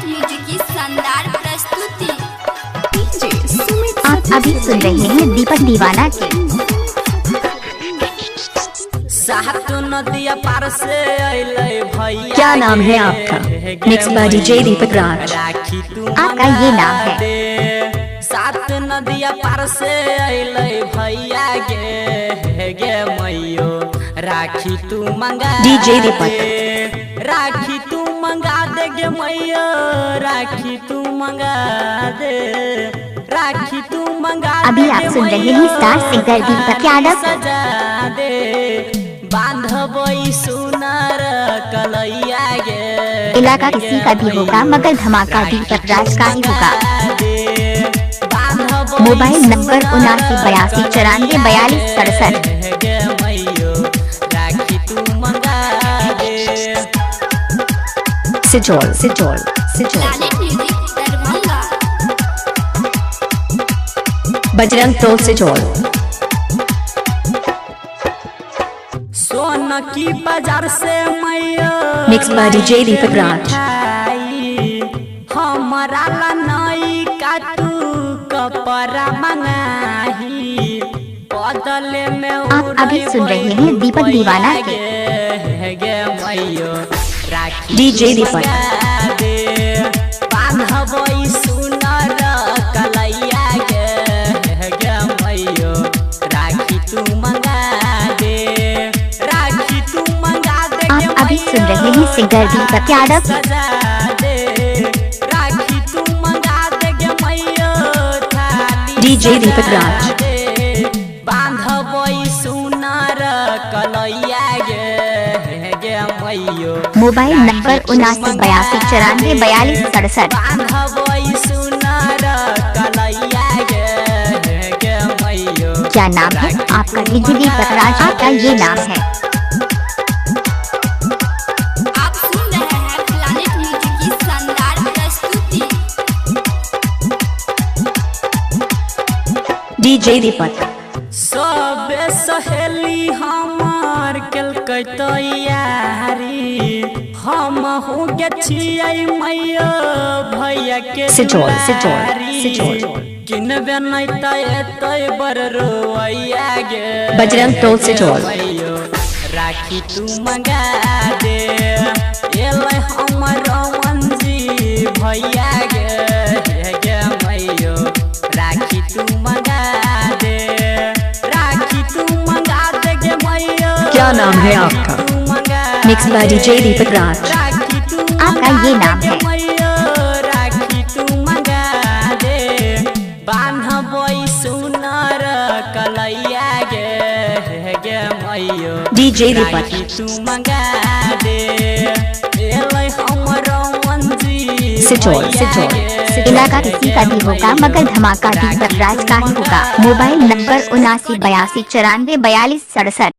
Music की शानदार प्रस्तुति। आप अभी सुन रहे हैं दीपक दीवाना के। सात नदिया पार से अइलै भैया। क्या नाम है आपका? नेक्स्ट बाय डीजे दीपक राज। आपका ये नाम है? सात नदिया पार से अइलै भैया गे मैयो राखी तू मंगा डीजे दीपक। राखी तू मंगा दे गे मैयो राखी तू मंगा दे राखी तू मंगा। अभी आप सुन रहे हैं स्टार सिंगर दीपक यादव। सजा दे बांधबई सुनर कलैया गे। इलाका किसी का भी होगा मगर धमाका दीपक राज का ही होगा। Mobile number 7982944267। सिजोल सिजोल सिजोल। Planet music Darbhanga. बजरंग टोल सिजोल। सोन की बाजार से मैया mix by DJ Deepak Raj. हमारा ला नई काटू कपड़ा मंगाही बदले में। आप अभी सुन रहे हैं दीपक दीवाना के। डीजे दीपक। बांधबई सुनर कलैया गे मैयो राखी तू मंगा दे राखी तू मंगा दे। आप अभी सुन रहे हैं सिंगर दीपक यादव। राखी तू मंगा दे गे मैयो डीजे दीपक राज। बांधबई सुनर कलैया गे मैयो। Mobile number 7982944267। बांधबई सुनर कलैया गे मैयो। क्या नाम है आपका? डीजे दीपक राज। आपका ये नाम है? आप सुन रहे हैं प्लैनेट म्यूजिक की शानदार प्रस्तुति। डीजे दीपक। सब सहेली हमार केलकै तैयारी हम हो गे छियै मैया भैया के सिजोल सिजोल सिजोल। किनबे नहीं त एतै बर रोइया गे। बजरंग टोल सिजोल। राखी तू मंगा दे एलै हमर रमनजी भैया गे मैयो राखी तू मंगा दे राखी तू मंगा दे गे मैयो। क्या नाम है आपका? मिक्स बाय डीजे दीपक राज। आपका ये नाम है? राखी तू मंगा दे बांधबई सुनर कलैया गे मैयो। डीजे दीपक। राखी तू मंगा दे एलै हमर रमनजी सिजोल सिजोल। इलाका किसी का भी होगा मगर धमाका दीपक राज का ही होगा। Mobile number 7982944267।